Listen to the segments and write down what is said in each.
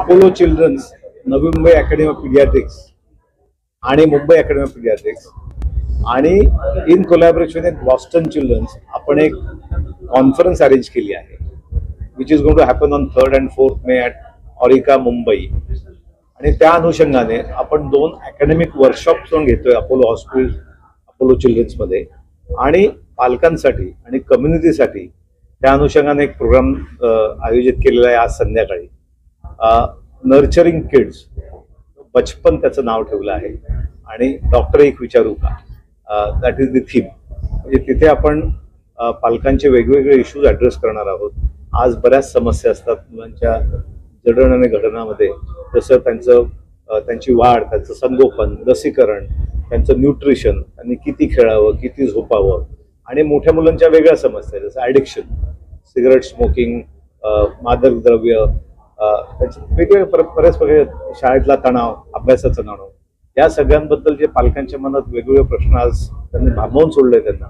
Apollo children's, Navi Mumbai academy of paediatrics आणि Mumbai academy of paediatrics आणि in collaboration with Boston children's आपण एक conference arrange केली आहे, which is going to happen on 3rd and 4th May at Aurika Mumbai. आणि त्या अनुषंगाने आपण 2 अकॅडमिक वर्कशॉप्स पण घेतोय अपोलो हॉस्पिटल, अपोलो चिल्ड्रन्समध्ये, आणि पालकांसाठी आणि कम्युनिटीसाठी त्या अनुषंगाने एक प्रोग्राम आयोजित केलेला आहे आज संध्याकाळी. नर्चरिंग किड्स, बचपन त्याचं नाव ठेवलं आहे. आणि डॉक्टर एक विचारू का, दॅट इज द थीम. म्हणजे तिथे आपण पालकांचे वेगवेगळे इश्यूज ॲड्रेस करणार आहोत. आज बऱ्याच समस्या असतात मुलांच्या जडण आणि घडणामध्ये, जसं त्यांची वाढ, त्यांचं संगोपन, लसीकरण, त्यांचं न्यूट्रिशन, त्यांनी किती खेळावं, किती झोपावं, आणि मोठ्या मुलांच्या वेगळ्या समस्या जसं ॲडिक्शन, सिगरेट स्मोकिंग, मादक द्रव्य, वेगवेगळे बरेच प्रकारे, शाळेतला तणाव, अभ्यासाचा तणाव, या सगळ्यांबद्दल जे पालकांच्या मनात वेगवेगळे प्रश्न आज त्यांनी भांबवून सोडले त्यांना,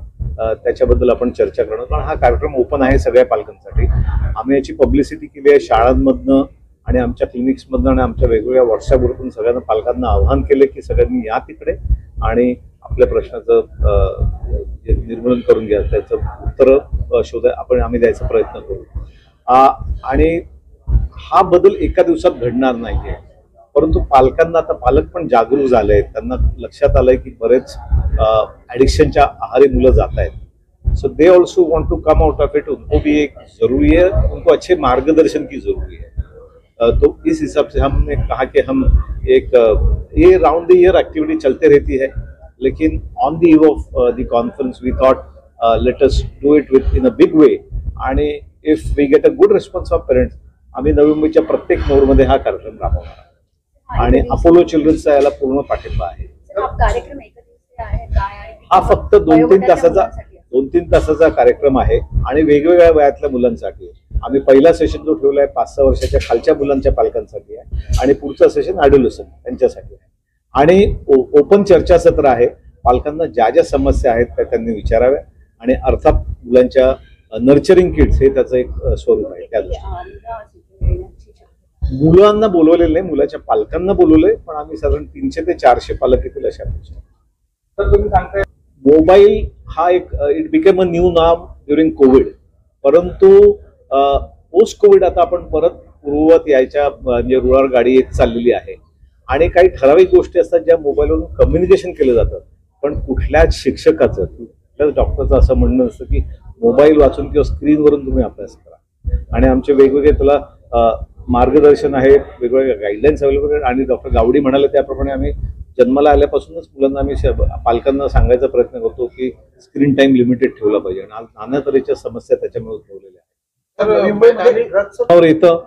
त्याच्याबद्दल आपण चर्चा करणं. कारण हा कार्यक्रम ओपन आहे सगळ्या पालकांसाठी. आम्ही याची पब्लिसिटी केली आहे शाळांमधनं आणि आमच्या क्लिनिक्समधनं आणि आमच्या वेगवेगळ्या व्हॉट्सअप ग्रुपमधून सगळ्यांना पालकांना आव्हान केलं की सगळ्यांनी या तिकडे आणि आपल्या प्रश्नाचं निर्मूलन करून घ्या, त्याचं उत्तर आम्ही द्यायचा प्रयत्न करू. आणि हा बदल एका दिवसात घडणार नाहीये, परंतु पालकांना आता पालक पण जागरूक झाले आहेत. त्यांना लक्षात आलंय की बरेच ॲडिक्शनच्या आहारी मुलं जात आहेत. So they also want to come out of it. उनको भी एक जरूरी है, उनको अच्छे मार्गदर्शन की जरूरी है. तो इस हिसाब से हमने कहा कि हम एक ये राउंड द ईयर एक्टिविटी चलते रहती है, लेकिन on the eve of the conference we thought let us do it with in a big way. आणि if we get a good response of parents, आम्ही नवी मुंबईच्या प्रत्येक नोडमध्ये हा कार्यक्रम राबवणार आणि अपोलो चिल्ड्रन्सचा याला पूर्ण पाठिंबा आहे. हा फक्त 2-3 तासाचा कार्यक्रम आहे आणि वेगवेगळ्या वयातल्या मुलांसाठी. आम्ही पहिला सेशन जो ठेवलाय 5-6 वर्षाच्या खालच्या मुलांच्या पालकांसाठी आहे आणि पुढचा सेशन ॲडोलसंट त्यांच्यासाठी आहे. आणि ओपन चर्चासत्र आहे. पालकांना ज्या ज्या समस्या आहेत त्या त्यांनी विचाराव्या आणि अर्थात मुलांच्या नर्चरिंग किड्स हे त्याचं एक स्वरूप आहे. त्या मुलांना बोलवलेलं नाही, मुलाच्या पालकांना बोलवलंय, पण आम्ही साधारण 300 ते 400 पालक येतील अशा अपेक्षा. तर तुम्ही सांगताय मोबाईल हा एक it became a new norm during Covid, परंतु पोस्ट कोविड आता आपण परत पूर्ववत यायच्या म्हणजे रुळावर गाडी येत चाललेली आहे. आणि काही ठराविक गोष्टी असतात ज्या मोबाईलवरून कम्युनिकेशन केलं जातं, पण कुठल्याच शिक्षकाचं, कुठल्याच डॉक्टरचं असं म्हणणं असतं की मोबाईल वाचून किंवा स्क्रीनवरून तुम्ही अभ्यास करा. आणि आमचे वेगवेगळे त्याला मार्गदर्शन आहे, वेगवेगळ्या गाईडलाईन्स अवेलेबल आहेत. आणि डॉक्टर गावडी म्हणाले त्याप्रमाणे आम्ही जन्माला आल्यापासूनच मुलांना आम्ही पालकांना सांगायचा प्रयत्न करतो की स्क्रीन टाइम लिमिटेड ठेवला पाहिजे. आणि नाना तऱ्हेच्या समस्या त्याच्यामुळे उद्भवलेल्या आहेत. येतं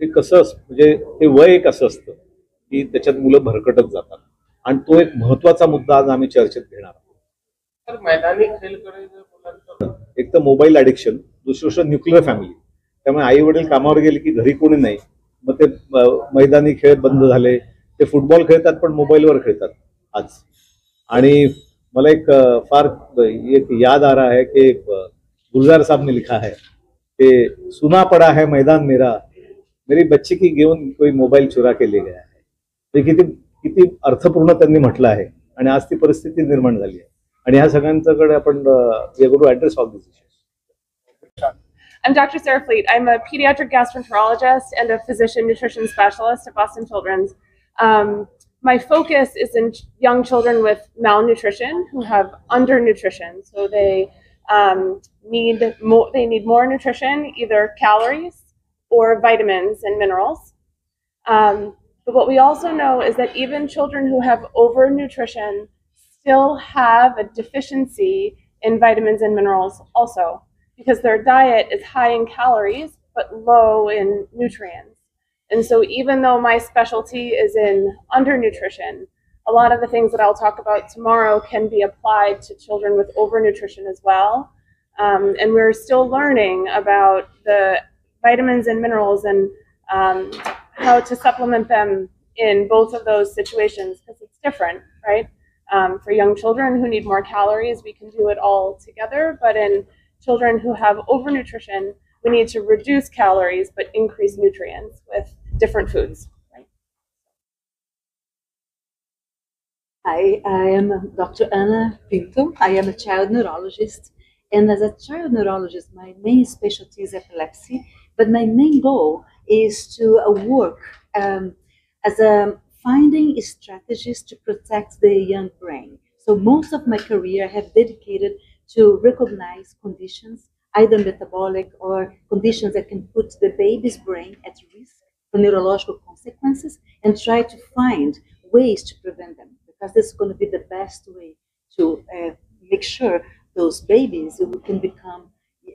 ते कसं म्हणजे ते वय एक असं असतं की त्याच्यात मुलं भरकटत जातात आणि तो एक महत्वाचा मुद्दा आज आम्ही चर्चेत घेणार आहोत. मैदानी खेळ मुलांचं एक तर मोबाईल ॲडिक्शन, दुसरी गोष्ट न्यूक्लिअर फॅमिली. त्यामुळे आई वडील कामावर गेले की घरी कोणी नाही, मग ते मैदानी खेळ बंद झाले. ते फुटबॉल खेळतात पण मोबाईलवर खेळतात आज. आणि मला एक फार एक याद आ रहा है कि गुलजार साहब ने लिखा है कि सुना पड़ा है मैदान मेरा, मेरी बच्ची की गेम कोई मोबाईल चुरा के ले गया है. ते किती अर्थपूर्ण त्यांनी म्हटलं आहे आणि आज ती परिस्थिती निर्माण झाली आहे. आणि ह्या सगळ्यांच्याकडे आपण address of this issues. I'm Dr. Sarah Fleet. I'm a pediatric gastroenterologist and a physician nutrition specialist at Boston Children's. My focus is in young children with malnutrition who have undernutrition. So they need more nutrition, either calories or vitamins and minerals. But what we also know is that even children who have overnutrition still have a deficiency in vitamins and minerals also, because their diet is high in calories but low in nutrients. And so even though my specialty is in undernutrition, a lot of the things that I'll talk about tomorrow can be applied to children with overnutrition as well. And we're still learning about the vitamins and minerals and how to supplement them in both of those situations, because it's different, right? For young children who need more calories, we can do it all together. But in children who have overnutrition, we need to reduce calories but increase nutrients with different foods. Right? Hi, I am Dr. Ana Pinto. I am a child neurologist. And as a child neurologist, my main specialty is epilepsy. But my main goal is to work as a finding strategies to protect the young brain. So most of my career I have dedicated to recognize conditions, either metabolic or conditions that can put the baby's brain at risk for neurological consequences, and try to find ways to prevent them, because this is going to be the best way to make sure those babies who can become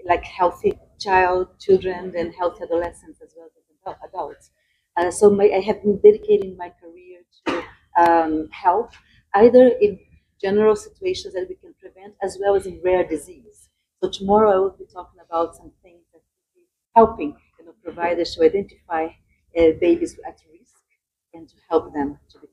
like healthy children and healthy adolescents as well as adults. I have been dedicating my career to health, either in general situations that we can prevent, as well as in rare disease. So tomorrow I will be talking about some things that will be helping providers to identify babies at risk and to help them to become